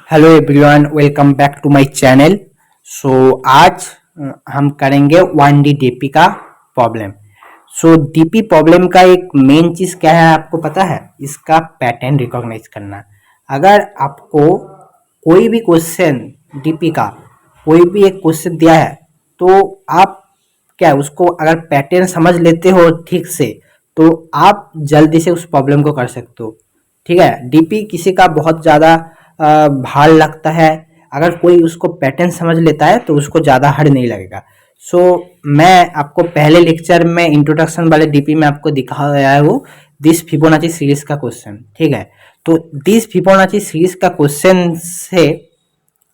Hello everyone, welcome back to my channel. आज हम करेंगे 1D डीपी का प्रॉब्लम। डीपी प्रॉब्लम का एक मेन चीज़ क्या है आपको पता है? इसका पैटर्न रिकॉग्नाइज करना। अगर आपको कोई भी क्वेश्चन डीपी का कोई भी एक क्वेश्चन दिया है तो आप क्या उसको अगर पैटर्न समझ लेते हो ठीक से तो आप जल्दी से उस प्रॉब्लम को कर सकते हो। ठीक है, डीपी किसी का बहुत ज़्यादा भार लगता है, अगर कोई उसको पैटर्न समझ लेता है तो उसको ज़्यादा हार्ड नहीं लगेगा। मैं आपको पहले लेक्चर में इंट्रोडक्शन वाले डीपी में आपको दिखाया हूँ दिस फिबोनाची सीरीज का क्वेश्चन। ठीक है, तो दिस फिबोनाची सीरीज का क्वेश्चन से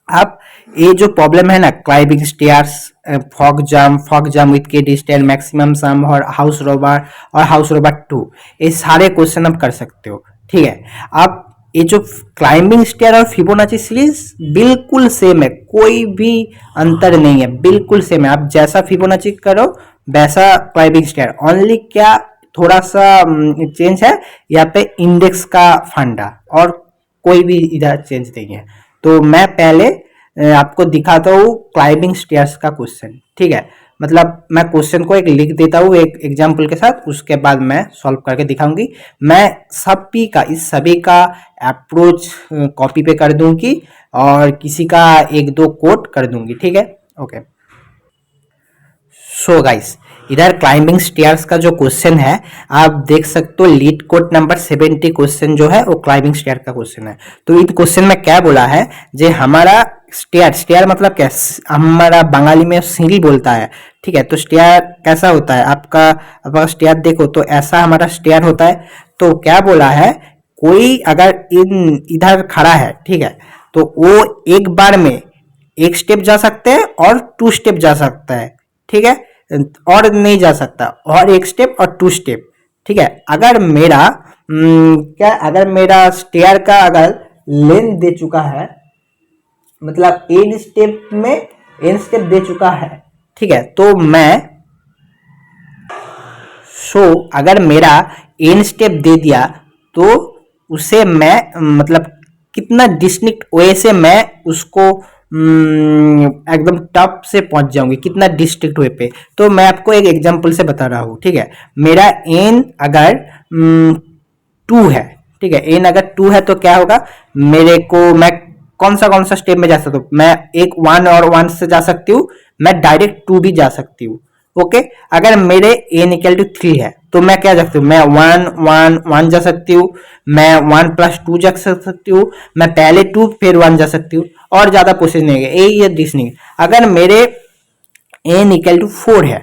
आप ये जो प्रॉब्लम है ना, climbing stairs, fog jump with के डिस्टेंस मैक्सिमम सम और हाउस रोबर 2, ये सारे क्वेश्चन आप कर सकते हो। ठीक है, आप ये जो क्लाइंबिंग स्टेयर और फिबोनाची सीरीज बिल्कुल सेम है, कोई भी अंतर नहीं है, बिल्कुल सेम है। आप जैसा फिबोनाची करो वैसा क्लाइंबिंग स्टेयर, ओनली क्या थोड़ा सा चेंज है यहाँ पे इंडेक्स का फंडा, और कोई भी इधर चेंज नहीं है। तो मैं पहले आपको दिखाता हूँ क्लाइंबिंग स्टेयर्स का क्वेश्चन। ठीक है, मतलब मैं क्वेश्चन को एक लिख देता हूँ एक एग्जाम्पल के साथ, उसके बाद मैं सॉल्व करके दिखाऊंगी। मैं इस सभी का अप्रोच कॉपी पे कर दूंगी और किसी का एक दो कोट कर दूंगी। ठीक है, ओके। गाइस, इधर क्लाइंबिंग स्टेयर्स का जो क्वेश्चन है आप देख सकते हो, लीड कोड नंबर 70 क्वेश्चन जो है वो क्लाइंबिंग स्टेयर का क्वेश्चन है। तो इन क्वेश्चन में क्या बोला है, जे हमारा स्टेयर मतलब क्या, हमारा बंगाली में सीढ़ी बोलता है। ठीक है, तो स्टेयर कैसा होता है, आपका स्टेयर देखो तो ऐसा हमारा स्टेयर होता है। तो क्या बोला है, कोई अगर इधर खड़ा है, ठीक है, तो वो एक बार में एक स्टेप जा सकते हैं और 2 स्टेप जा सकता है। ठीक है, और नहीं जा सकता, और एक स्टेप और 2 स्टेप। ठीक है, अगर मेरा स्टेयर का अगर लेंथ दे चुका है, मतलब एन स्टेप दे चुका है। ठीक है, तो अगर मेरा एन स्टेप दे दिया तो उसे मैं मतलब कितना डिस्टिंक्ट वे से मैं उसको एकदम टॉप से पहुंच जाऊंगी, कितना डिस्ट्रिक्ट वे पे। तो मैं आपको एक एग्जांपल से बता रहा हूँ। ठीक है, मेरा एन अगर 2 है, ठीक है, एन अगर 2 है तो क्या होगा, मैं कौन सा स्टेप में जा सकता हूँ, मैं एक 1 और 1 से जा सकती हूँ, मैं डायरेक्ट 2 भी जा सकती हूँ। ओके, अगर मेरे एन इक्वल टू 3 है तो मैं क्या जा सकती हूँ, मैं 1 जा सकती हूँ, मैं 1 प्लस 2 जा सकती हूँ, मैं पहले 2 फिर 1 जा सकती हूँ, और ज्यादा प्रोसेस नहीं है, यही नहीं। अगर मेरे एन इक्वल टू 4 है,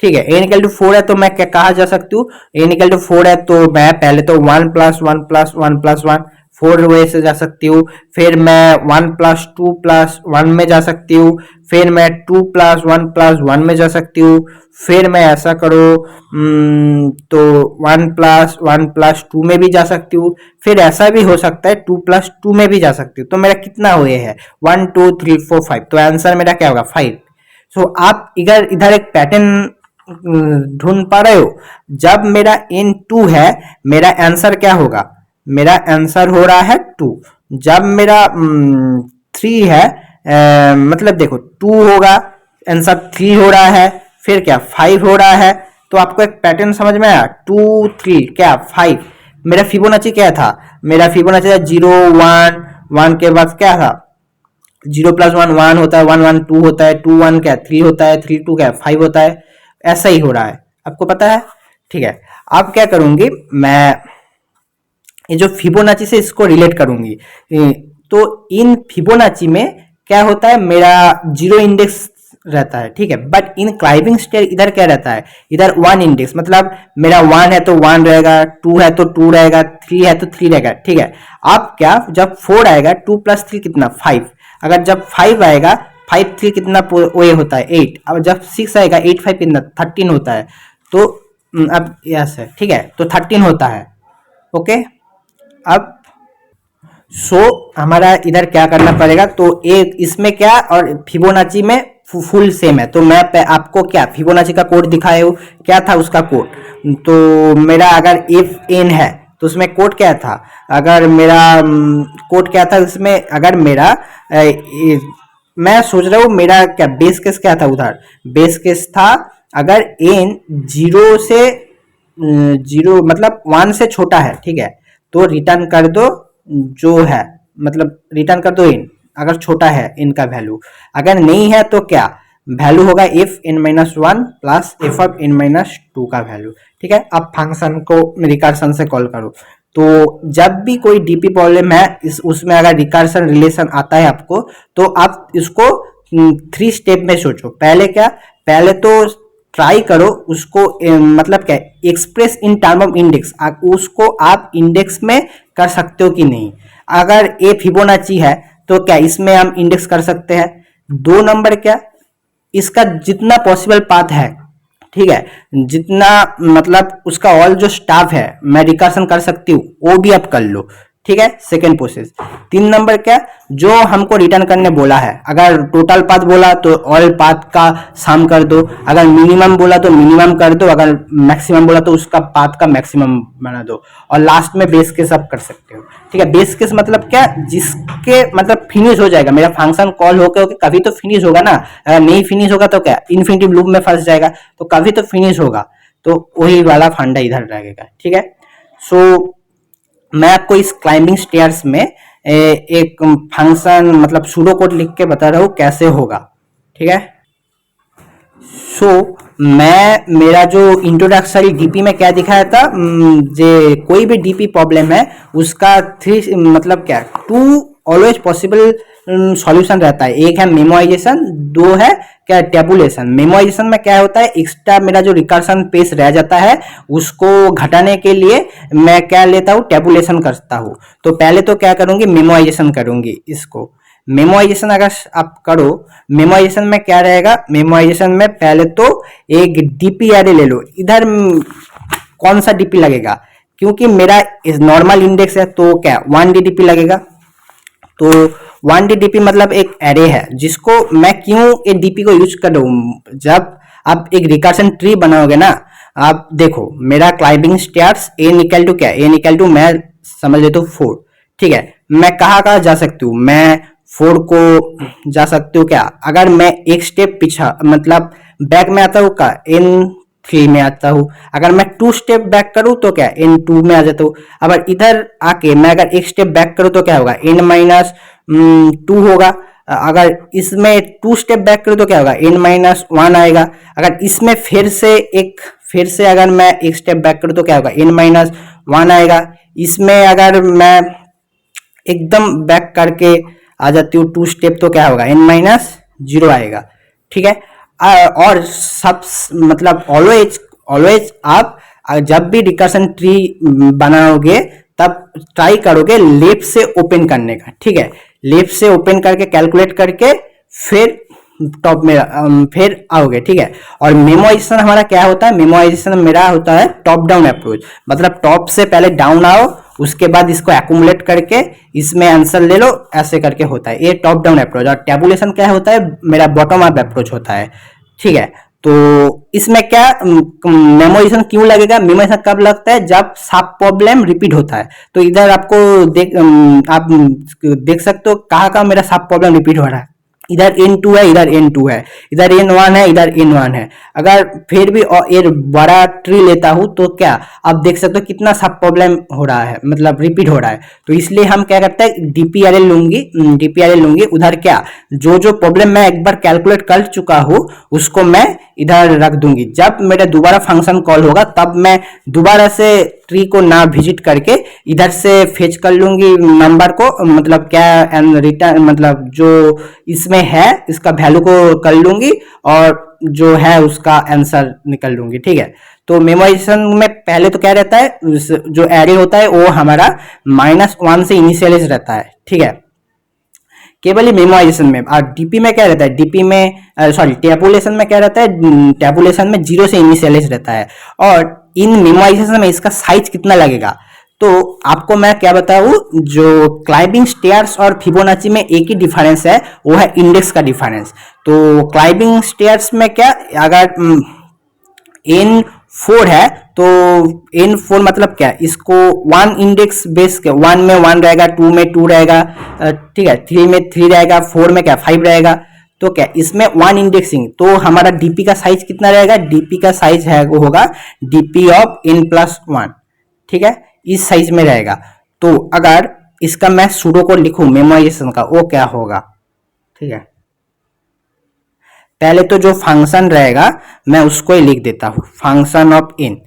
ठीक है, एन इक्वल टू 4 है तो मैं क्या कहा जा सकती हूँ, एन इक्वल टू 4 है तो मैं पहले तो 1 प्लस 1 प्लस 1 प्लस 1 4 वे से जा सकती हूँ, फिर मैं 1 प्लस 2 प्लस 1 में जा सकती हूँ, फिर मैं 2 प्लस 1 प्लस 1 में जा सकती हूँ, फिर मैं ऐसा करो तो 1 प्लस 1 प्लस 2 में भी जा सकती हूँ, फिर ऐसा भी हो सकता है 2 प्लस 2 में भी जा सकती हूँ। तो मेरा कितना हुए है 1 2 3 4 5, तो आंसर मेरा क्या होगा 5। आप इधर एक पैटर्न ढूंढ पा रहे हो, जब मेरा इन 2 है मेरा आंसर क्या होगा, मेरा आंसर हो रहा है 2। जब मेरा 3 है, मतलब देखो 2 होगा, आंसर 3 हो रहा है, फिर क्या 5 हो रहा है। तो आपको एक पैटर्न समझ में आया, 2 3 क्या 5। मेरा फिबोनाची क्या था, मेरा फिबोनाची था 0 1 1 के बाद क्या था 0 प्लस 1 1 होता है, 1 1 2 होता है, 2 1 क्या 3 होता है, 3 2 क्या 5 होता है। ऐसा ही हो रहा है, आपको पता है। ठीक है, अब क्या करूंगी मैं, ये जो फिबोनाची से इसको रिलेट करूंगी। तो इन फिबोनाची में क्या होता है, मेरा 0 इंडेक्स रहता है, ठीक है, बट इन क्लाइंबिंग स्टेयर इधर क्या रहता है, इधर 1 इंडेक्स, मतलब मेरा 1 है तो 1 रहेगा, 2 है तो 2 रहेगा, 3 है तो 3 रहेगा। ठीक है, अब क्या, जब 4 आएगा 2 प्लस 3 कितना 5, अगर जब 5 आएगा 5 3 कितना वो होता है 8, अब जब 6 आएगा 8 5 कितना 13 होता है। तो अब यस है, ठीक है, तो 13 होता है। ओके, अब हमारा इधर क्या करना पड़ेगा, तो एक इसमें क्या और फिबोनाची में फुल सेम है। तो मैं आपको क्या फिबोनाची का कोड दिखाए हो, क्या था उसका कोड, तो मेरा अगर इफ एन है तो उसमें कोड क्या था, अगर मेरा कोड क्या था उसमें, अगर मेरा मैं सोच रहा हूँ मेरा क्या बेस केस क्या था उधर, बेस केस था अगर एन जीरो से जीरो मतलब वन से छोटा है, ठीक है, तो रिटर्न कर दो जो है, मतलब रिटर्न कर दो इन, अगर छोटा है इन का वैल्यू, अगर नहीं है तो क्या वैल्यू होगा F N minus one plus F of N minus two का वैल्यू, ठीक है। अब फंक्शन को रिकर्सन से कॉल करो, तो जब भी कोई डीपी प्रॉब्लम है इस उसमें अगर रिकर्सन रिलेशन आता है आपको, तो आप इसको 3 स्टेप में सोचो। पहले क्या, पहले तो ट्राई करो उसको मतलब क्या express in term of index, उसको आप इंडेक्स में कर सकते हो कि नहीं। अगर ए फिबोनाची है तो क्या इसमें हम इंडेक्स कर सकते हैं। 2 नंबर क्या, इसका जितना पॉसिबल पाथ है, ठीक है, जितना मतलब उसका ऑल जो स्टाफ है मैं रिकर्सन कर सकती हूँ वो भी आप कर लो, ठीक है, सेकेंड प्रोसेस। 3 नंबर क्या, जो हमको रिटर्न करने बोला है, अगर टोटल पाथ बोला तो ऑल पाथ का सम कर दो, अगर मिनिमम बोला तो मिनिमम कर दो, अगर मैक्सिमम बोला तो उसका पाथ का मैक्सिमम बना दो, और लास्ट में बेस केस आप कर सकते हो, ठीक है। बेस केस मतलब क्या, जिसके मतलब फिनिश हो जाएगा मेरा फंक्शन कॉल होके होके कभी तो फिनिश होगा ना, अगर नहीं फिनिश होगा तो क्या इन्फिनिटी लूप में फंस जाएगा, तो कभी तो फिनिश होगा, तो वही वाला फंडा इधर रहेगा, ठीक है। सो मैं आपको इस क्लाइंबिंग स्टेयर्स में एक फंक्शन मतलब सूडो कोड लिख के बता रहा हूँ कैसे होगा, ठीक है। सो मैं मेरा जो इंट्रोडक्टरी डीपी में क्या दिखाया था, जे कोई भी डीपी प्रॉब्लम है उसका 3 मतलब क्या 2 ऑलवेज पॉसिबल सॉल्यूशन रहता है। एक है मेमोराइजेशन, 2 है क्या टेबुलेशन। मेमोराइजेशन में क्या होता है, एक्स्ट्रा मेरा जो रिकर्सन पेज रह जाता है उसको घटाने के लिए मैं क्या लेता हूँ, टेबुलेशन करता हूँ। तो पहले तो क्या करूंगी, मेमोराइजेशन करूंगी इसको। मेमोराइजेशन अगर आप करो, मेमोराइजेशन में क्या रहेगा, मेमोराइजेशन में पहले तो एक डीपी एरे ले लो। इधर कौन सा डीपी लगेगा, क्योंकि मेरा नॉर्मल इंडेक्स है तो क्या 1D डीपी लगेगा। तो 1D डीपी मतलब एक एरे है जिसको मैं क्यों एक डीपी को यूज कर रहा हूँ, जब आप एक रिकर्सन ट्री बनाओगे ना, आप देखो मेरा climbing stairs n equal to क्या, एन इक्वल टू मैं समझ लेता हूँ 4, ठीक है। मैं कहाँ कहाँ जा सकती हूँ, मैं 4 को जा सकती हूँ क्या, अगर मैं एक स्टेप पीछा मतलब बैक में आता हूँ का N3 में आता हूँ, अगर मैं 2 स्टेप बैक करूँ तो क्या N2 में आ जाता हूँ। अगर इधर आके मैं अगर एक स्टेप बैक करूँ तो क्या होगा, N माइनस 2 होगा। अगर इसमें 2 स्टेप बैक करूँ तो क्या होगा, N माइनस 1 आएगा। अगर इसमें फिर से अगर मैं एक स्टेप बैक करूँ तो क्या होगा, N माइनस 1 आएगा। इसमें अगर मैं एकदम बैक करके आ जाती हूँ 2 स्टेप तो क्या होगा, N माइनस 0 आएगा, ठीक है। और सब मतलब ऑलवेज ऑलवेज आप जब भी रिकर्सन ट्री बनाओगे तब ट्राई करोगे लेफ्ट से ओपन करने का, ठीक है। लेफ्ट से ओपन करके कैलकुलेट करके फिर टॉप में फिर आओगे, ठीक है। और मेमोराइजेशन हमारा क्या होता है, मेमोराइजेशन मेरा होता है टॉप डाउन अप्रोच, मतलब टॉप से पहले डाउन आओ, उसके बाद इसको एक्यूमुलेट करके इसमें आंसर ले लो, ऐसे करके होता है ये टॉप डाउन अप्रोच। और टेबुलेशन क्या होता है, मेरा बॉटम अप अप्रोच होता है, ठीक है। तो इसमें क्या मेमोराइजेशन क्यों लगेगा, मेमोराइजेशन कब लगता है, जब सब प्रॉब्लम रिपीट होता है। तो इधर आपको आप देख सकते हो कहाँ कहाँ मेरा सब प्रॉब्लम रिपीट हो रहा है, इधर N2 है, इधर N2 है, इधर N1 है, इधर N1 है। अगर फिर भी एक बड़ा ट्री लेता हूं तो क्या आप देख सकते हो कितना सब प्रॉब्लम हो रहा है, मतलब रिपीट हो रहा है। तो इसलिए हम क्या करते हैं, डीपीआरएल लूंगी, उधर क्या जो जो प्रॉब्लम मैं एक बार कैलकुलेट कर चुका हूँ उसको मैं इधर रख दूंगी। जब मेरा दोबारा फंक्शन कॉल होगा तब मैं दोबारा से ट्री को ना विजिट करके इधर से फेच कर लूंगी नंबर को, मतलब क्या रिटर्न मतलब जो इसमें है इसका वैल्यू को कर लूंगी और जो है उसका आंसर निकल लूंगी, ठीक है। तो मेमोराइजेशन में पहले तो क्या रहता है, जो एरे होता है वो हमारा -1 से इनिशियलाइज रहता है, ठीक है, केवल ही मेमोराइजेशन में। और डीपी में क्या रहता है, डीपी में सॉरी टेबुलेशन में क्या रहता है, टेबुलेशन में 0 से इनिशियलाइज रहता है। और इन मेमोराइजेशन में इसका साइज कितना लगेगा, तो आपको मैं क्या बताऊं, जो क्लाइंबिंग स्टेयर्स और फिबोनाची में एक ही डिफरेंस है, वो है इंडेक्स का डिफरेंस। तो क्लाइंबिंग स्टेयर्स में क्या, अगर 4 है तो एन 4 मतलब क्या, इसको वन इंडेक्स बेस के 1 में 1 रहेगा, 2 में 2 रहेगा, ठीक है, 3 में 3 रहेगा, 4 में क्या 5 रहेगा, तो क्या इसमें वन इंडेक्सिंग, तो हमारा डीपी का साइज कितना रहेगा, डीपी का साइज है वो होगा डीपी ऑफ n प्लस 1, ठीक है, इस साइज में रहेगा। तो अगर इसका मैं सूडो कोड लिखूं मेमोराइजेशन का, वो क्या होगा, ठीक है, पहले तो जो फंक्शन रहेगा मैं उसको ही लिख देता हूं, फंक्शन ऑफ इन,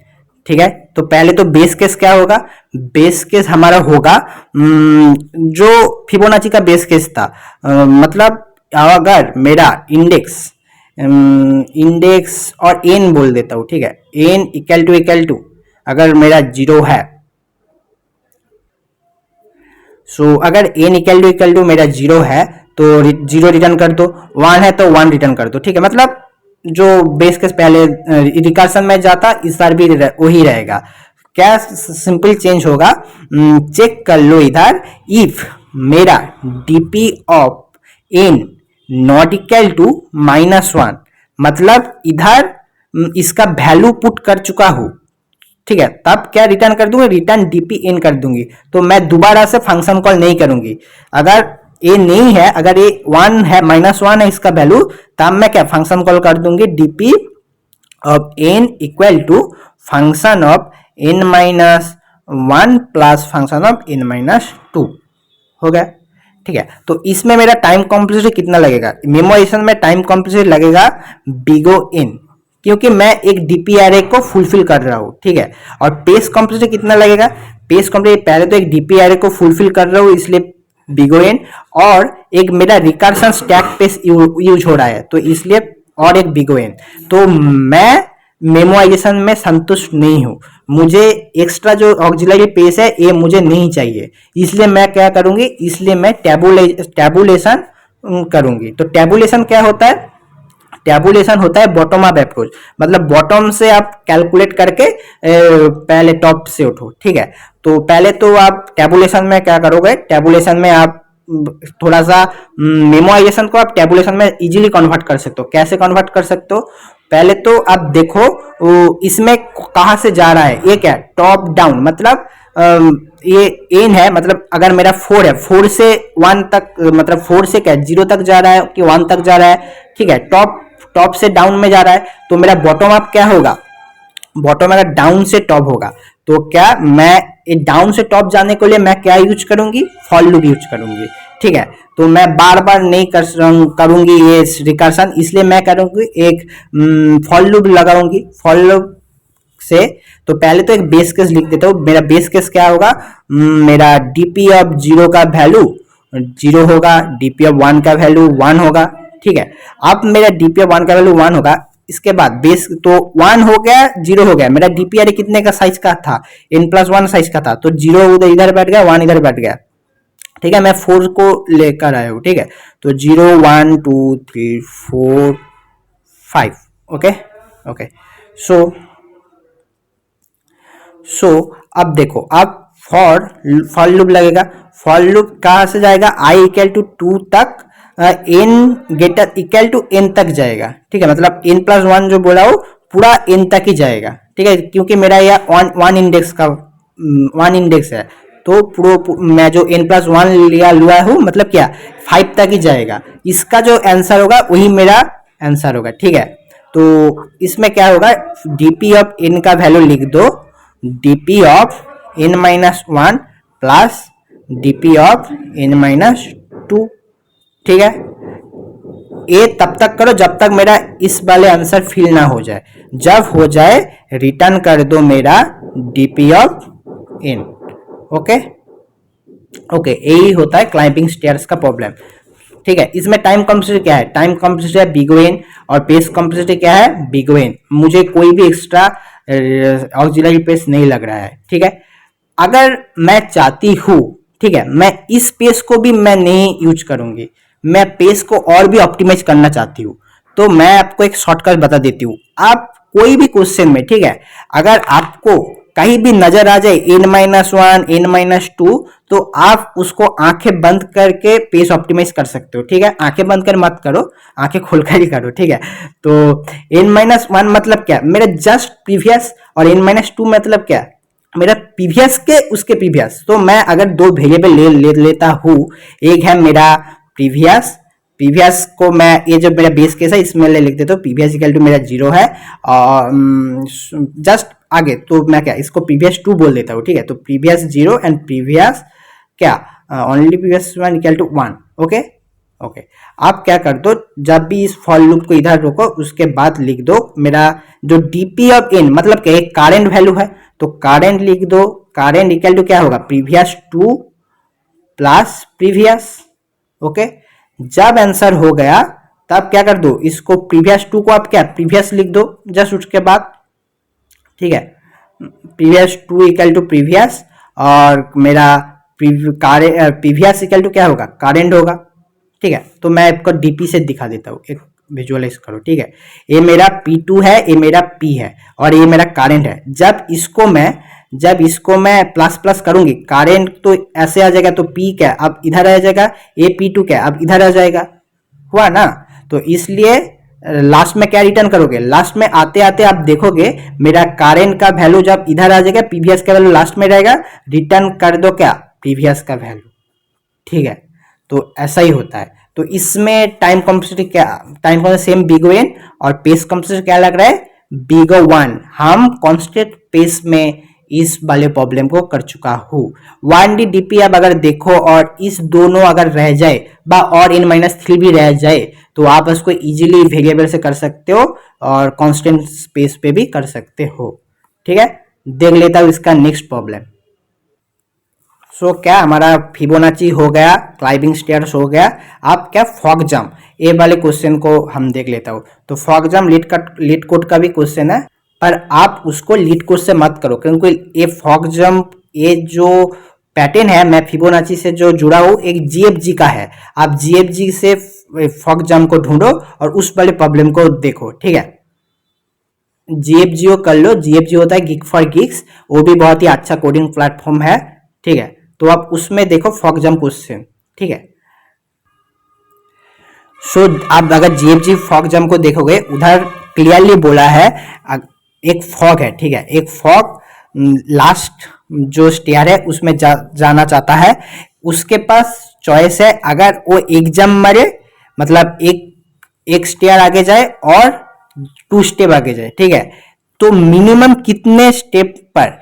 ठीक है। तो पहले तो बेस केस क्या होगा, बेस केस हमारा होगा जो फिबोनाची का बेस केस था, मतलब अगर मेरा इंडेक्स इंडेक्स और एन बोल देता हूं, ठीक है, एन इक्वल टू अगर मेरा 0 है, सो अगर एन इक्वल टू मेरा 0 है तो 0 रिटर्न कर दो, 1 है तो 1 रिटर्न कर दो, ठीक है, मतलब जो बेस केस पहले रिकर्सन में जाता इस बार भी वही रहेगा। क्या सिंपल चेंज होगा, चेक कर लो इधर, इफ मेरा DP of n not equal to -1, मतलब इधर इसका वैल्यू पुट कर चुका हूं, ठीक है, तब क्या रिटर्न कर दूंगी, रिटर्न डीपी एन कर दूंगी, तो मैं दोबारा से फंक्शन कॉल नहीं करूंगी। अगर ए नहीं है, अगर ए 1 है, -1 है इसका वैल्यू, तब मैं क्या फंक्शन कॉल कर दूंगी DP of n equal to function of N minus 1 plus function of N minus 2, हो गया, ठीक है। तो इसमें मेरा टाइम कॉम्प्लेक्सिटी कितना लगेगा, मेमोराइजेशन में टाइम कॉम्प्लेक्सिटी लगेगा बिग ओ एन, क्योंकि मैं एक डीपी एरे को फुलफिल कर रहा हूं, ठीक है। और पेज कॉम्प्लेक्सिटी कितना लगेगा, पेज कॉम्प्लेक्सिटी पहले तो एक डीपी एरे को फुलफिल कर रहा हूं इसलिए बिग ओ एन, और एक मेरा रिकर्सन स्टैक पेज यूज हो रहा है तो इसलिए और एक बिग ओ एन। तो मैं मेमोराइजेशन में संतुष्ट नहीं हूं, मुझे एक्स्ट्रा जो ऑक्सिलरी पेज है ये मुझे नहीं चाहिए, इसलिए मैं क्या करूंगी, इसलिए मैं टैबुलेशन करूंगी। तो टैबुलेशन क्या होता है, टैबुलेशन होता है बॉटम अप अप्रोच, मतलब बॉटम से आप कैलकुलेट करके पहले टॉप से उठो, ठीक है। तो पहले तो आप टैबुलेशन में क्या करोगे, टैबुलेशन में आप थोड़ा सा मेमोराइजेशन को आप टैबुलेशन में इजीली कन्वर्ट कर सकते हो। कैसे कन्वर्ट कर सकते हो, पहले तो आप देखो इसमें कहां से जा रहा है, ये क्या टॉप डाउन, मतलब ये एन है, मतलब अगर मेरा 4 है, 4 से 1 तक, मतलब 4 से क्या 0 तक जा रहा है कि 1 तक जा रहा है, ठीक है, टॉप से डाउन में जा रहा है, तो मेरा बॉटम अप क्या होगा, बॉटम अगर डाउन से टॉप होगा तो क्या मैं डाउन से टॉप जाने के लिए मैं क्या यूज करूंगी, फॉर लूप यूज करूंगी, ठीक है। तो मैं बार बार नहीं करूंगी ये रिकर्सन, इसलिए मैं करूंगी एक फॉर लूप लगाऊंगी, फॉर लूप से। तो पहले तो एक बेस केस लिख देता हूं, मेरा बेस केस क्या होगा, मेरा डीपी ऑफ 0 का वैल्यू 0 होगा, डीपी ऑफ 1 का वैल्यू 1 होगा, ठीक है। अब मेरा डीपी ऑफ 1 का वैल्यू 1 होगा, इसके बाद बेस तो 1 हो गया, 0 हो गया, मेरा डीपी अरे कितने का साइज का था, n+1 साइज का था, तो 0 उधर इधर बैठ गया, 1 इधर बैठ गया, ठीक है। मैं 4 को लेकर आया हूं, ठीक है, तो 0 1 2 3 4 5, ओके ओके। सो अब देखो, अब फॉर लूप लगेगा, फॉर लूप कहां से जाएगा, आई इक्वल टू 2 तक, n greater equal to n तक जाएगा, ठीक है, मतलब n+1 जो बोला हो पूरा एन तक ही जाएगा, ठीक है, क्योंकि मेरा यह वन इंडेक्स का 1 इंडेक्स है, तो पूरा मैं जो n+1 लिया हूं, मतलब क्या 5 तक ही जाएगा, इसका जो आंसर होगा वही मेरा आंसर होगा, ठीक है। तो इसमें क्या होगा, डीपी ऑफ एन का वैल्यू लिख दो, DP of n-1 plus DP of n-2, ठीक है। ये तब तक करो जब तक मेरा इस वाले आंसर फिल ना हो जाए, जब हो जाए रिटर्न कर दो मेरा DP of n, okay okay. यही होता है क्लाइंबिंग स्टेयर्स का प्रॉब्लम, ठीक है। इसमें टाइम कॉम्प्लेक्सिटी क्या है, टाइम कॉम्प्लेक्सिटी है बिग ओ एन, और पेज कॉम्प्लेक्सिटी क्या है बिग ओ एन, मुझे कोई भी एक्स्ट्रा ऑक्सिलरी पेज नहीं लग रहा है, ठीक है। अगर मैं चाहती हूं, ठीक है, मैं इस पेज को भी मैं नहीं यूज करूंगी, मैं पेज को और भी ऑप्टिमाइज करना चाहती हूँ, तो मैं आपको एक शॉर्टकट बता देती हूँ। आप कोई भी क्वेश्चन में, ठीक है, अगर आपको कहीं भी नजर आ जाए n-1 n-2, तो आप उसको आंखें बंद करके पेस ऑप्टिमाइज कर सकते हो, ठीक है। आंखें बंद कर मत करो, आंखें खोलकर ही करो, ठीक है। तो n-1 मतलब क्या, मेरा जस्ट प्रीवियस, और n-2 मतलब क्या, मेरा प्रीवियस के उसके प्रीवियस। तो मैं अगर दो वेरिएबल ले लेता हूँ, एक है मेरा प्रीवियस, प्रीवियस को मैं, ये जो मेरा बेस केस है इसमें लिख देता हूँ, प्रीवियस इक्वल टू मेरा 0 है, और जस्ट आगे तो मैं क्या इसको प्रीवियस 2 बोल देता हूँ, ठीक है। तो प्रीवियस 0 एंड प्रीवियस क्या, only previous 1 equal to 1, okay okay. आप क्या कर दो, जब भी इस फॉर लूप को इधर रोको उसके बाद लिख दो मेरा जो डीपी ऑफ n, मतलब क्या एक कारेंट वैल्यू है, तो कारेंट लिख दो, कारेंट इक्वल टू क्या होगा, प्रीवियस 2 प्लस प्रीवियस, ओके। जब आंसर हो गया तब क्या कर दो, इसको प्रीवियस 2 को आप क्या प्रीवियस लिख दो जस्ट उसके बाद, ठीक है। प्रीवियस 2 इक्वल टू प्रीवियस, और मेरा प्रीवियस इक्वल टू क्या होगा, कारेंट होगा, ठीक है। तो मैं आपको डीपी से दिखा देता हूँ, एक विजुअलाइज करो, ठीक है। ये मेरा P2 है, ये मेरा P है, और ये मेरा कारेंट है। जब इसको मैं प्लस प्लस करूंगी, कारेंट तो ऐसे आ जाएगा, तो P क्या अब इधर आ जाएगा, ये P2 क्या अब इधर आ जाएगा, हुआ ना। तो इसलिए लास्ट में क्या रिटर्न करोगे, लास्ट में आते आते आप देखोगे मेरा कारेंट का वैल्यू जब इधर आ जाएगा, प्रीवियस का वैल्यू लास्ट में रहेगा, रिटर्न कर दो क्या प्रीवियस का वैल्यू, ठीक है। तो ऐसा ही होता है। तो इसमें टाइम कॉम्प्लेक्सिटी क्या, time complexity same big O और पेस कॉम्प्लेक्सिटी क्या लग रहा है, बिग O1। हम कांस्टेंट पेस में इस वाले प्रॉब्लम को कर चुका हूँ। 1D DP अब अगर देखो और इस दोनों अगर रह जाए और n-3 भी रह जाए, तो आप उसको इजीली वेरिएबल से कर सकते हो और कांस्टेंट स्पेस पे भी कर सकते हो, ठीक है। देख लेता हूँ इसका नेक्स्ट प्रॉब्लम। सो क्या हमारा फिबोनाची हो गया, क्लाइंबिंग स्टेयर्स हो गया, आप क्या फॉग जंप, ये वाले क्वेश्चन को हम देख लेता हूँ। तो फॉग जंप लीड कोड का भी क्वेश्चन है, पर आप उसको लीड कोड से मत करो, क्योंकि ये फॉग जंप, ये जो पैटर्न है मैं फिबोनाची से जो जुड़ा हूँ एक GFG का है। आप GFG से फॉग जंप को ढूंढो और उस वाले प्रॉब्लम को देखो, ठीक है। GFGO कर लो, GFG होता है गिग फॉर गिग्स, वो भी बहुत ही अच्छा कोडिंग प्लेटफॉर्म है, ठीक है। तो आप उसमें देखो फॉग जंप क्वेश्चन, ठीक है। सो आप अगर GFG फॉग जंप को देखोगे, उधर क्लियरली बोला है एक फॉग है, ठीक है। एक फॉग लास्ट जो स्टेयर है उसमें जाना चाहता है, उसके पास चॉइस है, अगर वो एक जंप मारे मतलब एक स्टेयर आगे जाए और 2 स्टेप आगे जाए, ठीक है। तो मिनिमम कितने स्टेप पर,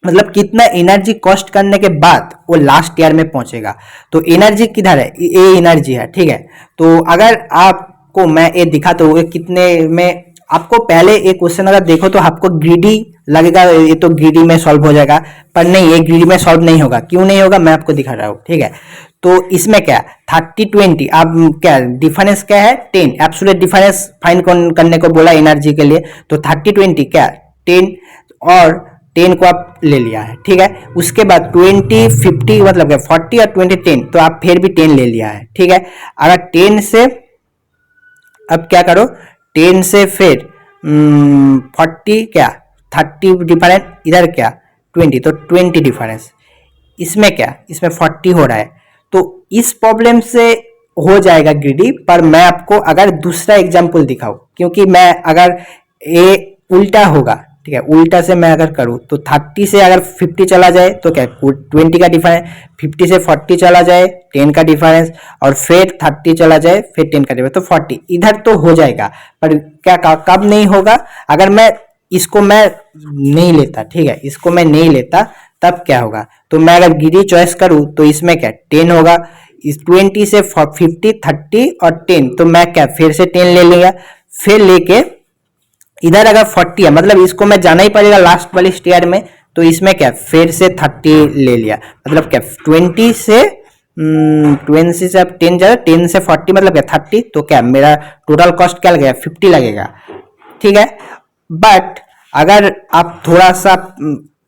मतलब कितना एनर्जी कॉस्ट करने के बाद वो लास्ट ईयर में पहुंचेगा। तो एनर्जी किधर है, ये एनर्जी है, ठीक है। तो अगर आपको मैं ये दिखाता हूँ कितने में, आपको पहले एक क्वेश्चन अगर देखो तो आपको ग्रीडी लगेगा, ये तो ग्रीडी में सॉल्व हो जाएगा, पर नहीं, ये ग्रीडी में सॉल्व नहीं होगा। क्यों नहीं होगा, मैं आपको दिखा रहा हूँ, ठीक है। तो इसमें क्या 30-20, अब क्या डिफरेंस क्या है 10, एब्सोल्यूट डिफरेंस फाइंड करने को बोला एनर्जी के लिए। तो 30-20 क्या 10, और 10 को आप ले लिया है, ठीक है। उसके बाद 20-50 मतलब क्या 40 और 20-10, तो आप फिर भी 10 ले लिया है, ठीक है। अगर 10 से अब क्या करो, 10 से फिर 40 क्या 30 डिफरेंस, इधर क्या 20, तो 20 डिफरेंस, इसमें क्या इसमें 40 हो रहा है। तो इस प्रॉब्लम से हो जाएगा ग्रीडी, पर मैं आपको अगर दूसरा एग्जांपल दिखाऊं, क्योंकि मैं अगर ये उल्टा होगा, ठीक है, उल्टा से मैं अगर करूं तो 30 से अगर 50 चला जाए तो क्या 20 का डिफरेंस, 50 से 40 चला जाए 10 का डिफरेंस, और फिर 30 चला जाए फिर 10 का डिफरेंस, तो 40 इधर तो हो जाएगा। पर क्या कब नहीं होगा, अगर मैं इसको मैं नहीं लेता, ठीक है, इसको मैं नहीं लेता तब क्या होगा। तो मैं अगर गिरी चॉइस करूं तो इसमें क्या 10 होगा, इस 20 से 50 30 और 10, तो मैं क्या फिर से 10 ले लिया, फिर लेके इधर अगर 40 है मतलब इसको मैं जाना ही पड़ेगा लास्ट वाली स्टेयर में, तो इसमें क्या फिर से 30 ले लिया, मतलब क्या 20 से 20 से अब 10 जाए, 10 से 40 मतलब क्या 30, तो क्या मेरा टोटल कॉस्ट क्या लगेगा 50 लगेगा, ठीक है। बट अगर आप थोड़ा सा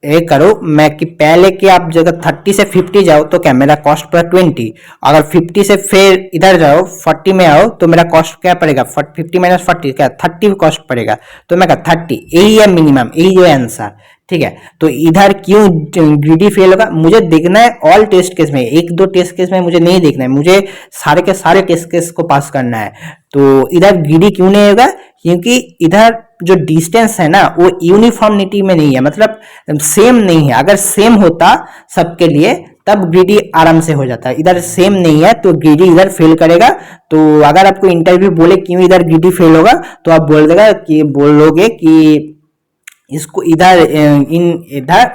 ये करो मैं कि पहले कि आप जगह 30 से 50 जाओ तो क्या मेरा कॉस्ट पड़ा 20, अगर 50 से फिर इधर जाओ 40 में आओ तो मेरा कॉस्ट क्या पड़ेगा 50 माइनस 40 क्या 30 कॉस्ट पड़ेगा, तो मैं क्या 30, यही है मिनिमम, यही है आंसर, ठीक है। तो इधर क्यों ग्रीडी फेल होगा, मुझे देखना है ऑल टेस्ट केस में, एक दो टेस्ट केस में मुझे नहीं देखना है, मुझे सारे के सारे टेस्ट केस को पास करना है। तो इधर ग्रीडी क्यों नहीं होगा, क्योंकि इधर जो डिस्टेंस है ना वो यूनिफॉर्मिटी में नहीं है, मतलब सेम नहीं है। अगर सेम होता सबके लिए तब ग्रीडी आराम से हो जाता है, इधर सेम नहीं है तो ग्रीडी इधर फेल करेगा। तो अगर आपको इंटरव्यू बोले क्यों इधर ग्रीडी फेल होगा, तो आप बोलोगे कि इसको इधर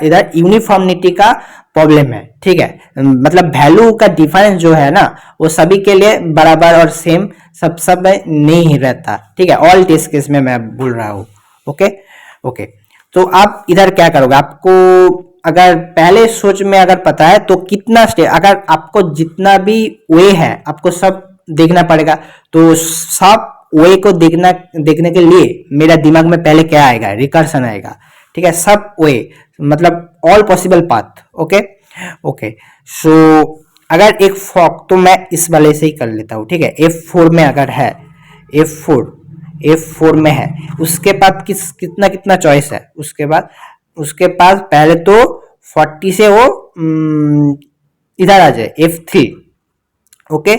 इधर यूनिफॉर्मिटी का प्रॉब्लम है, ठीक है। मतलब वैल्यू का डिफरेंस जो है ना वो सभी के लिए बराबर और सेम सब में नहीं रहता, ठीक है। ऑल टेस्ट केस में मैं बोल रहा हूँ। Okay okay. तो आप इधर क्या करोगे, आपको अगर पहले सोच में अगर पता है तो कितना स्टेप, अगर आपको जितना भी वे है आपको सब देखना पड़ेगा। तो सब वे को देखने के लिए मेरा दिमाग में पहले क्या आएगा, रिकर्शन आएगा, ठीक है। सब वे मतलब all possible path. Okay okay. So अगर एक फॉक, तो मैं इस वाले से ही कर लेता हूँ, ठीक है। F4 में अगर है, F4 में है, उसके बाद कितना कितना चॉइस है, उसके पास पहले तो 40 से वो इधर आ जाए F3, ओके।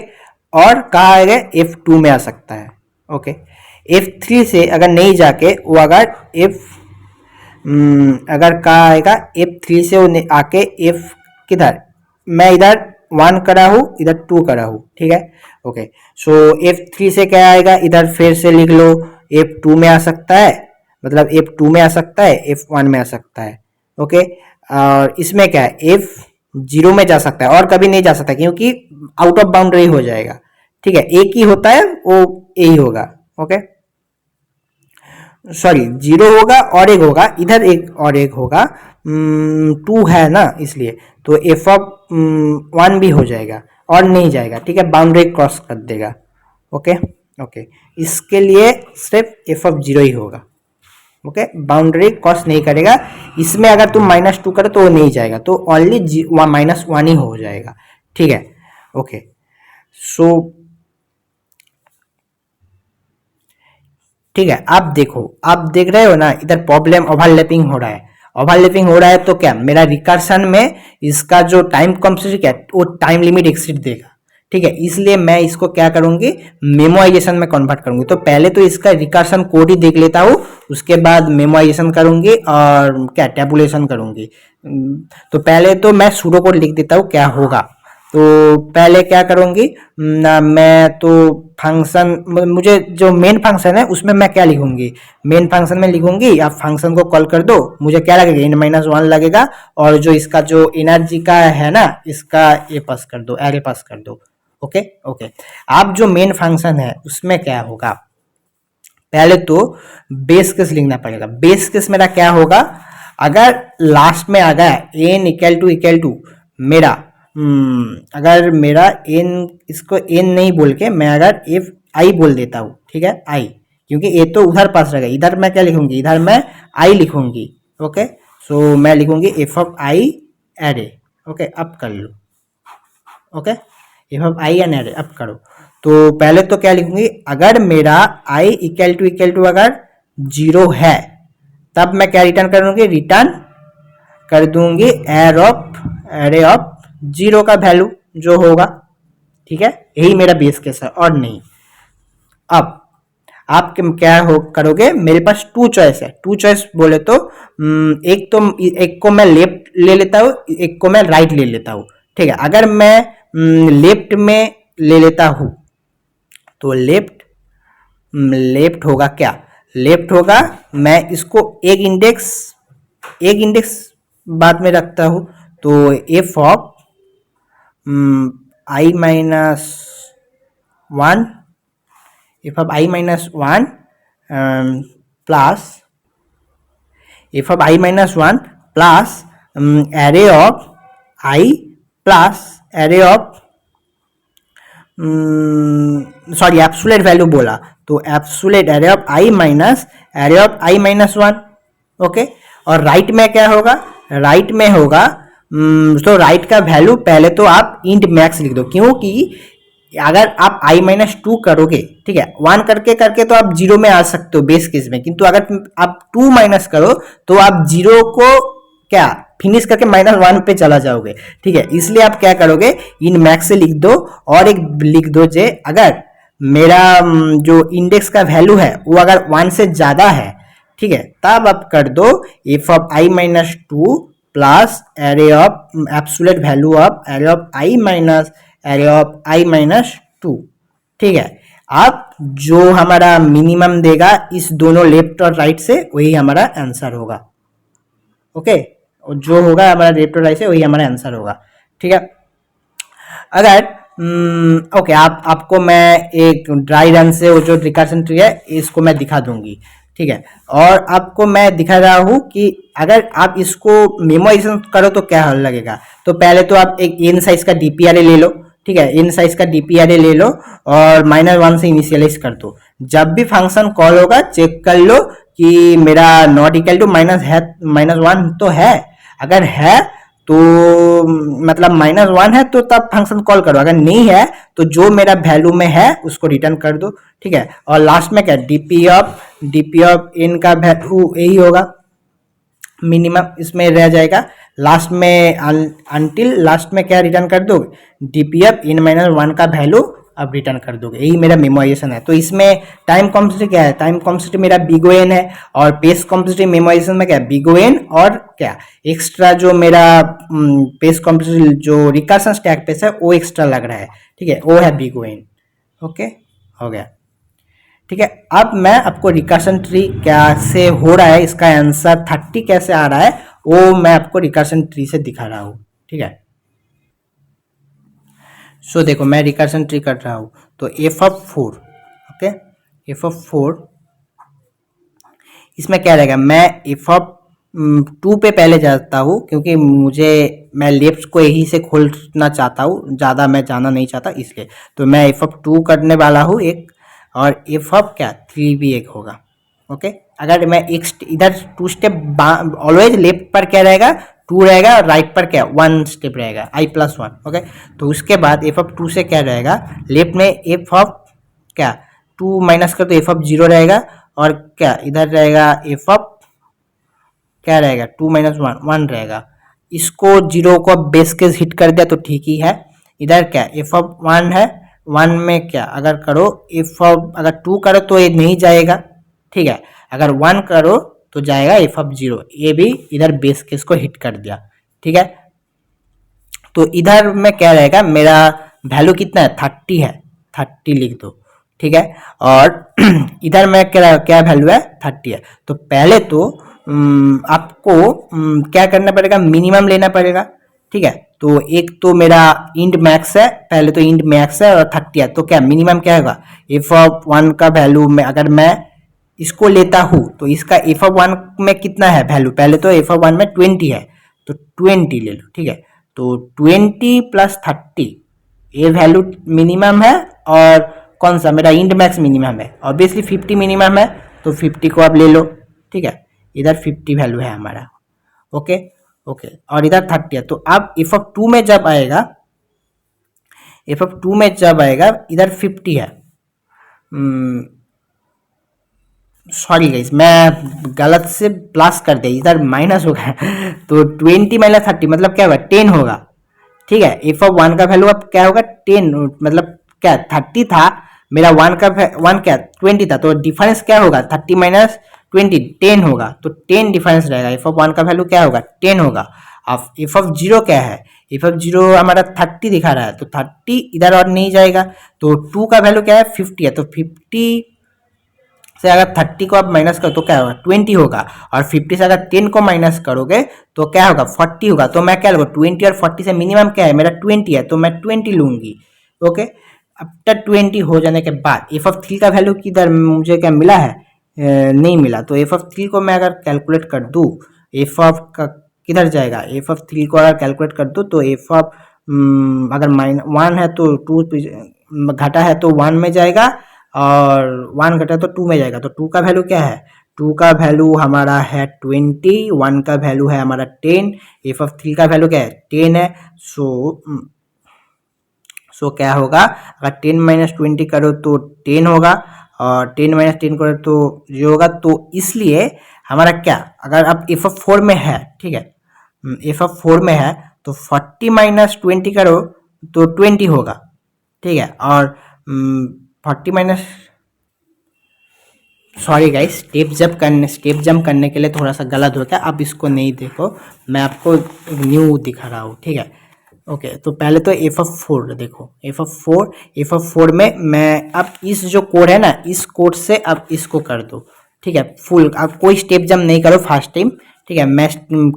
और कहा आएगा F2 में आ सकता है, ओके। F3 से अगर नहीं जाके वो अगर अगर कहा आएगा F3 से वो आके F किधर, मैं इधर 1 करा हूँ, इधर 2 करा हूँ, ठीक है। ओके। सो F3 से क्या आएगा, इधर फिर से लिख लो, F2 में आ सकता है, मतलब F2 में आ सकता है, F1 में आ सकता है, ओके। और इसमें क्या है, F0 में जा सकता है और कभी नहीं जा सकता क्योंकि आउट ऑफ बाउंड्री हो जाएगा, ठीक है। एक ही होता है वो यही होगा, ओके। सॉरी 0 होगा और एक होगा, इधर एक और एक होगा, 2 है ना इसलिए, तो F1 भी हो जाएगा और नहीं जाएगा, ठीक है, बाउंड्री क्रॉस कर देगा, ओके ओके। इसके लिए सिर्फ F0 ही होगा, ओके, बाउंड्री क्रॉस नहीं करेगा। इसमें अगर तुम -2 करो तो वो नहीं जाएगा, तो ओनली -1 ही हो जाएगा, ठीक है, ओके। सो ठीक है, आप देखो, आप देख रहे हो ना इधर प्रॉब्लम ओवरलैपिंग हो रहा है, ओवरलैपिंग हो रहा है, तो क्या मेरा रिकर्शन में इसका जो टाइम कॉम्प्लेक्सिटी क्या वो टाइम लिमिट एक्सीड देगा, ठीक है। इसलिए मैं इसको क्या करूंगी, मेमोराइजेशन में कन्वर्ट करूंगी। तो पहले तो इसका रिकर्शन कोड ही देख लेता हूँ, उसके बाद मेमोराइजेशन करूंगी और क्या टैबुलेशन करूंगी। तो पहले तो मैं सूडो कोड लिख देता हूँ क्या होगा। तो पहले क्या करूंगी ना, मैं तो फंक्शन, मुझे जो मेन फंक्शन है उसमें मैं क्या लिखूंगी, मेन फंक्शन में लिखूंगी, आप फंक्शन को कॉल कर दो, मुझे क्या लगेगा n-1 लगेगा, और जो इसका जो एनर्जी का है ना इसका ये पास कर दो, एरे पास कर दो, ओके ओके। आप जो मेन फंक्शन है उसमें क्या होगा, पहले तो बेस केस लिखना पड़ेगा। बेस केस मेरा क्या होगा, अगर लास्ट में आ गया n इक्वल टू मेरा अगर मेरा n, इसको n नहीं बोल के मैं अगर एफ आई बोल देता हूँ, ठीक है, आई, क्योंकि ए तो उधर पास रहेगा, इधर मैं क्या लिखूंगी, इधर मैं आई लिखूंगी, ओके। सो मैं लिखूंगी F of I array, okay, अब कर लो, okay, F of I N array, अब करो। तो पहले तो क्या लिखूंगी, अगर मेरा आई इक्वल टू अगर 0 है तब मैं क्या रिटर्न करूंगी, रिटर्न कर दूंगी एरे ऑफ 0 का वैल्यू जो होगा, ठीक है, यही मेरा बेस केस है और नहीं। अब आप क्या करोगे, मेरे पास 2 चॉइस है, 2 चॉइस बोले तो एक को मैं लेफ्ट ले लेता हूँ, एक को मैं राइट ले लेता हूँ, ठीक है। अगर मैं लेफ्ट में ले लेता हूँ तो लेफ्ट होगा क्या, लेफ्ट होगा, मैं इसको एक इंडेक्स बाद में रखता हूँ, तो F of i -1, f of i -1 plus f of i -1 plus array of i plus array of sorry absolute value बोला, तो absolute array of i minus array of i -1, okay. और राइट में क्या होगा, राइट में होगा तो right का वैल्यू पहले तो आप इंट मैक्स लिख दो, क्योंकि अगर आप i-2 करोगे, ठीक है, 1 करके करके तो आप 0 में आ सकते हो बेस केस में, किंतु अगर आप 2 माइनस करो तो आप 0 को क्या फिनिश करके -1 पे चला जाओगे, ठीक है। इसलिए आप क्या करोगे, इन मैक्स से लिख दो और एक लिख दो जे अगर मेरा जो इंडेक्स का वैल्यू है वो अगर 1 से ज्यादा है, ठीक है, तब आप कर दो f(i-2) plus array of absolute value of array of i minus array of i-2, ठीक है। अब जो हमारा मिनिमम देगा इस दोनों लेफ्ट और राइट से वही हमारा आंसर होगा, ओके। और जो होगा हमारा लेफ्ट और राइट से वही हमारा आंसर होगा, ठीक है। अगर ओके आपको मैं एक ड्राई रन से वो जो रिकर्शन ट्री है इसको मैं दिखा दूंगी, ठीक है। और आपको मैं दिखा रहा हूँ कि अगर आप इसको मेमोराइजेशन करो तो क्या हल लगेगा। तो पहले तो आप एक n साइज का डीपीआरए ले लो, ठीक है, n साइज का डीपीआरए ले लो और -1 से इनिशियलाइज कर दो। जब भी फंक्शन कॉल होगा चेक कर लो कि मेरा नॉट इक्वल टू -1 तो है। अगर है तो मतलब -1 है तो तब फंक्शन कॉल करो, अगर नहीं है तो जो मेरा वैल्यू में है उसको रिटर्न कर दो, ठीक है। और लास्ट में क्या डीपी ऑफ n का वैल्यू यही होगा, मिनिमम इसमें रह जाएगा। लास्ट में अनटिल लास्ट में क्या रिटर्न कर दोगे, डीपी ऑफ n-1 का वैल्यू अब रिटर्न कर दोगे। यही मेरा मेमोराइजेशन है। तो इसमें टाइम कॉम्प्लेक्सिटी क्या है, टाइम कॉम्प्लेक्सिटी मेरा बिग O N है और पेज कॉम्प्लेक्सिटी मेमोराइजेशन में क्या है, बिग O N और क्या एक्स्ट्रा जो मेरा पेज कॉम्प्लेक्सिटी जो रिकर्शन स्टैक पेज है वो एक्स्ट्रा लग रहा है, ठीक है, वो है बिग O N, ओके हो गया, ठीक है। अब मैं आपको रिकर्शन ट्री कैसे हो रहा है, इसका आंसर 30 कैसे आ रहा है वो मैं आपको रिकर्शन ट्री से दिखा रहा हूँ, ठीक है। सो देखो मैं रिकर्शन ट्री कर रहा हूँ। तो f(4), ओके, f(4) इसमें क्या रहेगा, मैं f(2) पे पहले जाता हूँ क्योंकि मैं लेफ्ट को यही से खोलना चाहता हूँ, ज़्यादा मैं जाना नहीं चाहता इसलिए। तो मैं f(2) करने वाला हूँ एक, और f(3) भी एक होगा, ओके। अगर मैं एक इधर 2 स्टेप ऑलवेज लेफ्ट पर क्या रहेगा 2 रहेगा और राइट पर क्या 1 स्टेप रहेगा i+1, ओके। तो उसके बाद f(2) से क्या रहेगा, लेफ्ट में क्या 2 माइनस कर तो f(0) रहेगा और क्या इधर रहेगा क्या रहेगा 2 - 1 रहेगा। इसको 0 को बेस केस हिट कर दिया तो ठीक ही है। इधर क्या f(1) है, 1 में क्या अगर करो अगर 2 करो तो ये नहीं जाएगा, ठीक है। अगर 1 करो तो जाएगा f(0), ये भी इधर बेस केस को हिट कर दिया, ठीक है। तो इधर में क्या रहेगा, मेरा वैल्यू कितना है 30 है, 30 लिख दो, ठीक है। और इधर में क्या वैल्यू है 30 है। तो पहले तो आपको क्या करना पड़ेगा, मिनिमम लेना पड़ेगा, ठीक है। तो एक तो मेरा इंड मैक्स है, पहले तो इंड मैक्स है और 30 है, तो क्या मिनिमम क्या होगा, f(1) का वैल्यू में अगर मैं इसको लेता हूँ तो इसका f(1) में कितना है वैल्यू, पहले तो f(1) में 20 है तो 20 ले लो, ठीक है। तो 20 + 30 ये वैल्यू मिनिमम है, और कौन सा मेरा इंड मैक्स मिनिमम है, ऑब्वियसली 50 मिनिमम है तो 50 को आप ले लो, ठीक है। इधर 50 वैल्यू है हमारा, ओके ओके, और इधर 30 है। तो अब f(2) में जब आएगा, f(2) में जब आएगा इधर 50 है, सॉरी गाइस मैं गलत से प्लस कर दिया, इधर माइनस हो गया तो 20 - 30 मतलब क्या होगा 10 होगा, ठीक है। f(1) का वैल्यू अब क्या होगा 10, मतलब क्या 30 था मेरा, 1 का 1 क्या 20 था, तो डिफरेंस क्या होगा 30 - 20 10 होगा, तो 10 डिफरेंस रहेगा। f(1) का वैल्यू क्या होगा 10 होगा। अब f(0) क्या है, f(0) हमारा 30 दिखा रहा है तो 30 इधर और नहीं जाएगा, तो 2 का वैल्यू क्या है 50 है, तो 50 से अगर 30 को आप माइनस करो तो क्या होगा 20 होगा, और 50 से अगर 10 को माइनस करोगे तो क्या होगा 40 होगा। तो मैं क्या लूँगा 20 और 40 से मिनिमम क्या है मेरा 20 है, तो मैं 20 लूँगी, ओके। आफ्टर 20 हो जाने के बाद f(3) का वैल्यू किधर मुझे क्या मिला है, नहीं मिला। तो f(3) को मैं अगर कैलकुलेट कर दूँ, का किधर जाएगा, f(3) को अगर कैलकुलेट कर दूँ तो अगर -1 है तो 2 घटा है तो 1 में जाएगा, और 1 घटा तो 2 में जाएगा। तो 2 का वैल्यू क्या है, 2 का वैल्यू हमारा है 20, 1 का वैल्यू है हमारा 10, f(3) का वैल्यू क्या है 10 है। सो क्या होगा, अगर 10 - 20 करो तो 10 होगा, और 10 - 10 करो तो 0 होगा। तो इसलिए हमारा क्या, अगर आप एफ ऑफ 4 में है, ठीक है, एफ ऑफ 4 में है, तो 40 - 20 करो तो 20 होगा, ठीक है। और 40 सॉरी गाइस, स्टेप जंप करने के लिए थोड़ा सा गलत हो गया, आप इसको नहीं देखो, मैं आपको एक न्यू दिखा रहा हूँ, ठीक है। ओके, तो पहले तो एफ ऑफ 4 देखो, एफ ऑफ 4 में मैं अब इस जो कोड है ना, इस कोड से अब इसको कर दो, ठीक है। फुल, आप कोई स्टेप जंप नहीं करो फर्स्ट टाइम, ठीक है। मैं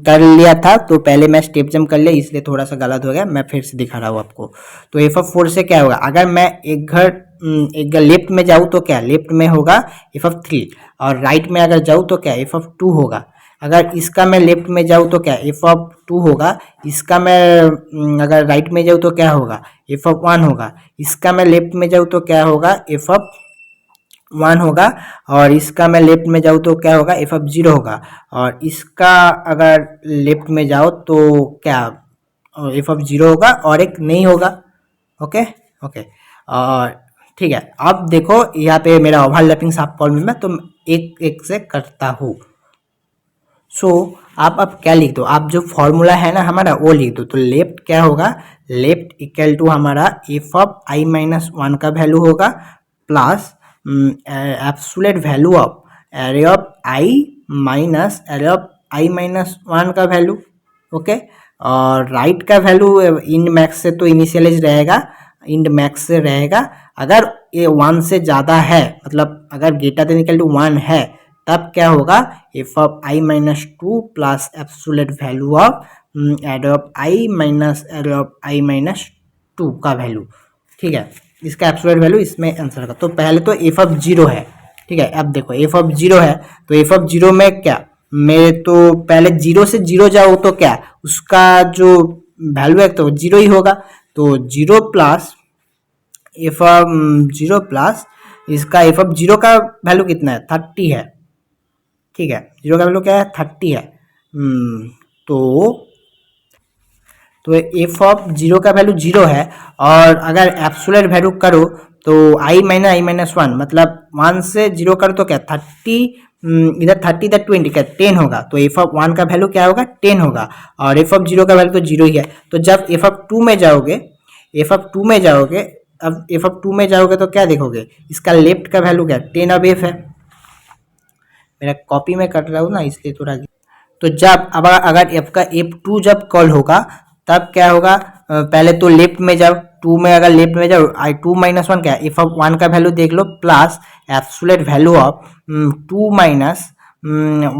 कर लिया था, तो पहले मैं स्टेप जंप कर लिया, इसलिए थोड़ा सा गलत हो गया, मैं फिर से दिखा रहा हूँ आपको। तो एफ ऑफ 4 से क्या होगा, अगर मैं एक घर लेफ्ट में जाऊँ तो क्या, लेफ्ट में होगा एफ ऑफ 3, और राइट में अगर जाऊँ तो क्या, एफ ऑफ 2 होगा। अगर इसका मैं लेफ्ट में जाऊँ तो क्या, एफ ऑफ 2 होगा। इसका मैं अगर राइट में जाऊँ तो क्या होगा, एफ ऑफ 1 होगा। इसका मैं लेफ्ट में जाऊँ तो क्या होगा, एफ ऑफ 1 होगा। और इसका मैं लेफ्ट में जाऊँ तो क्या होगा, एफ ऑफ 0 होगा। और इसका अगर लेफ्ट में जाओ तो क्या, एफ ऑफ 0 होगा, और एक नहीं होगा। ओके ओके, और ठीक है। अब देखो यहाँ पे मेरा ओवरलैपिंग सब कॉलम में, तो एक एक से करता हूँ। सो आप अब क्या लिख दो, आप जो फॉर्मूला है ना हमारा वो लिख दो। तो लेफ्ट क्या होगा, लेफ्ट इक्वल टू हमारा एफ ऑफ i - 1 का वैल्यू होगा, plus absolute value of array of i - 1 का वैल्यू। ओके, और राइट का वैल्यू इन मैक्स से तो इनिशियलाइज रहेगा, इन मैक्स से रहेगा। अगर ये 1 से ज़्यादा है, मतलब अगर ग्रेटर देन इक्वल टू 1 है, तब क्या होगा, F of i - 2 plus absolute value of array of i - 2 का वैल्यू, ठीक है। इसका एब्सोल्यूट वैल्यू इसमें आंसर होगा। तो पहले तो एफ ऑफ 0 है, ठीक है। अब देखो एफ ऑफ 0 है, तो एफ ऑफ 0 में क्या, मैं तो पहले 0 से 0 जाऊँ तो क्या, उसका जो वैल्यू है तो 0 ही होगा। तो 0 प्लस एफ ऑफ 0 प्लस इसका एफ ऑफ 0 का वैल्यू कितना है, 30 है, ठीक है। 0 का वैल्यू क्या है, 30 है। तो तो एफ ऑफ 0 का वैल्यू 0 है, और अगर एब्सोल्यूट वैल्यू करो तो i - 1 मतलब 1 से 0 करो तो क्या 30, इधर 30 इधर 20 क्या 10 होगा। तो एफ ऑफ 1 का वैल्यू क्या होगा, 10 होगा, और एफ ऑफ 0 का वैल्यू तो 0 ही है। तो जब एफ ऑफ 2 में जाओगे, एफ ऑफ 2 में जाओगे, अब एफ ऑफ 2 में जाओगे तो क्या देखोगे, इसका लेफ्ट का वैल्यू क्या 10 अब एफ है। मेरा कॉपी में कर रहा हूँ ना, इसलिए थोड़ा। तो जब अब अगर एफ का F2 जब कॉल होगा, तब क्या होगा, पहले तो लेफ्ट में जाओ, 2 में अगर लेफ्ट में जाओ, i2 - 1 क्या है, एफ ऑफ 1 का वैल्यू देख लो, प्लस एब्सोल्यूट वैल्यू ऑफ 2 -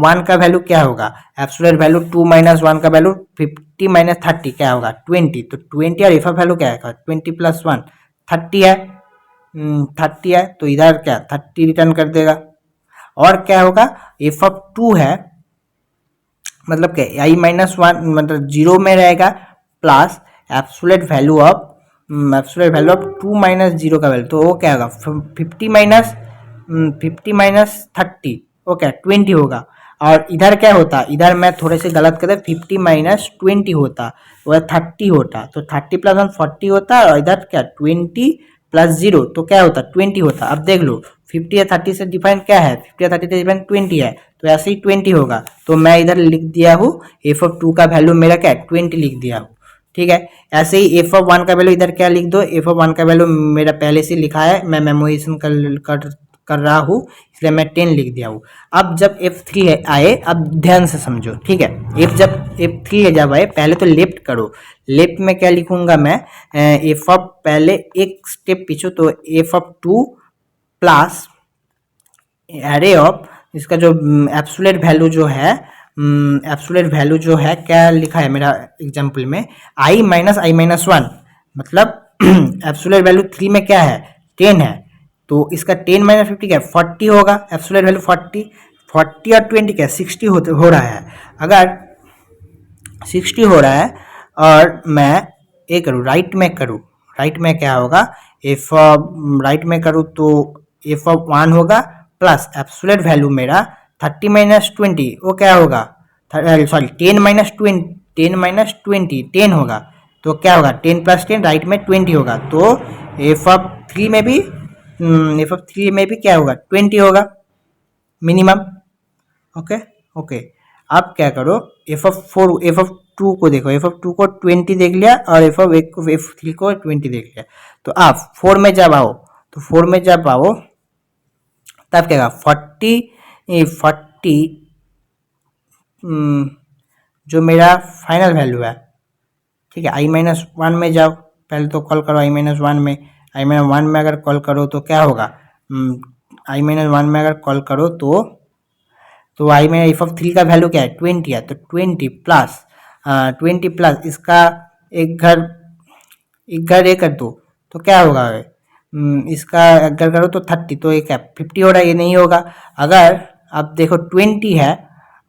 1 का वैल्यू क्या होगा, एब्सोल्यूट वैल्यू 2 - 1 का वैल्यू 50 - 30 क्या होगा 20। तो 20 और एफ ऑफ वैल्यू क्या है 20 + 1 30 है, 30 है। तो इधर क्या 30 रिटर्न कर देगा। और क्या होगा, एफ ऑफ 2 है, मतलब क्या i - 1 मतलब 0 में रहेगा, प्लस एब्सोल्यूट वैल्यू ऑफ 2 - 0 का वैल्यू, तो वो क्या होगा 50 - 30, वो क्या 20 होगा। और इधर क्या होता, इधर मैं थोड़े से गलत कर 50 - 20 होता, वह 30 होता। तो 30 + 1 40 होता, और इधर क्या 20 + 0 तो क्या होता 20 होता। अब देख लो 50 या 30 से डिफाइन क्या है, 50 या 30 से डिफाइन 20 है, तो ऐसे ही 20 होगा। तो मैं इधर लिख दिया हूँ एफ ऑफ 2 का वैल्यू मेरा क्या है 20 लिख दिया हूँ, ठीक है। ऐसे ही एफ ऑफ 1 का वैल्यू इधर क्या लिख दो, एफ ऑफ 1 का वैल्यू मेरा पहले से लिखा है, मैं मेमोराइजेशन कर रहा हूँ, इसलिए मैं 10 लिख दिया हूँ। अब जब F3 आए, अब ध्यान से समझो, ठीक है। जब F3 जब आए, पहले तो लेफ्ट करो, लेफ्ट में क्या लिखूंगा मैं, एफ ऑफ पहले एक स्टेप पीछे, तो F of 2 plus array of इसका जो एब्सोल्यूट वैल्यू जो है, एब्सोल्यूट वैल्यू जो है क्या लिखा है मेरा एग्जांपल में, i - i-1 मतलब एब्सोल्यूट वैल्यू 3 में क्या है 10 है, तो इसका 10 - 50 क्या है 40 होगा, एब्सोल्यूट वैल्यू 40, 40 और 20 क्या 60 हो रहा है। अगर 60 हो रहा है, और मैं ये करूँ राइट में करूँ, राइट में क्या होगा, एफ राइट में करूँ तो एफ ऑफ 1 होगा, प्लस एब्सोल्यूट वैल्यू मेरा 30 - 20 वो क्या होगा, सॉरी 10 - 20 10 - 20 10 होगा, तो क्या होगा 10 प्लस 10 राइट में 20 होगा, तो एफ ऑफ 3 में भी क्या होगा 20 होगा मिनिमम। ओके ओके, अब क्या करो एफ ऑफ 2 को देखो, एफ ऑफ 2 को 20 देख लिया और एफ ऑफ 3 को 20 देख लिया। तो आप 4 में जब आओ, तो 4 में जब आओ तब क्या होगा 40 जो मेरा फाइनल वैल्यू है, ठीक है, i-1 में जाओ, पहले तो कॉल करो i-1 में, i-1 में अगर कॉल करो तो क्या होगा, i-1 में अगर कॉल करो तो आई में एफ ऑफ 3 का वैल्यू क्या है 20 है, तो 20 प्लस इसका एक घर ए कर दो तो क्या होगा, इसका अगर करो तो 30, तो ये क्या 50 हो रहा है, ये नहीं होगा। अगर आप देखो 20 है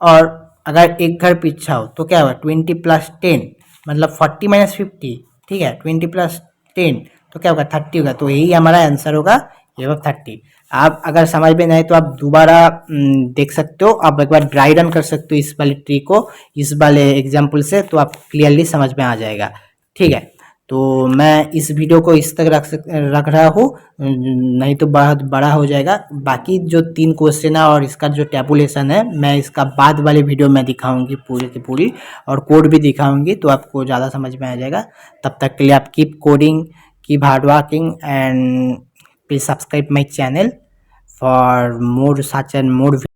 और अगर एक घर पीछे हो तो क्या होगा 20 प्लस 10 मतलब 40 माइनस 50, ठीक है, 20 प्लस 10 तो क्या होगा 30 होगा, तो यही हमारा आंसर होगा ये 30। आप अगर समझ में नहीं तो आप दोबारा देख सकते हो, आप एक बार ड्राई रन कर सकते हो इस वाली ट्री को, इस वाले एग्जाम्पल से, तो आप क्लियरली समझ में आ जाएगा। ठीक है, तो मैं इस वीडियो को इस तक रख रहा हूँ, नहीं तो बहुत बड़ा हो जाएगा। बाकी जो 3 क्वेश्चन है और इसका जो टैबुलेशन है मैं इसका बाद वाले वीडियो में दिखाऊंगी पूरी की पूरी, और कोड भी दिखाऊंगी, तो आपको ज़्यादा समझ में आ जाएगा। तब तक के लिए आप keep coding, keep hard working, and please subscribe my channel for more such and more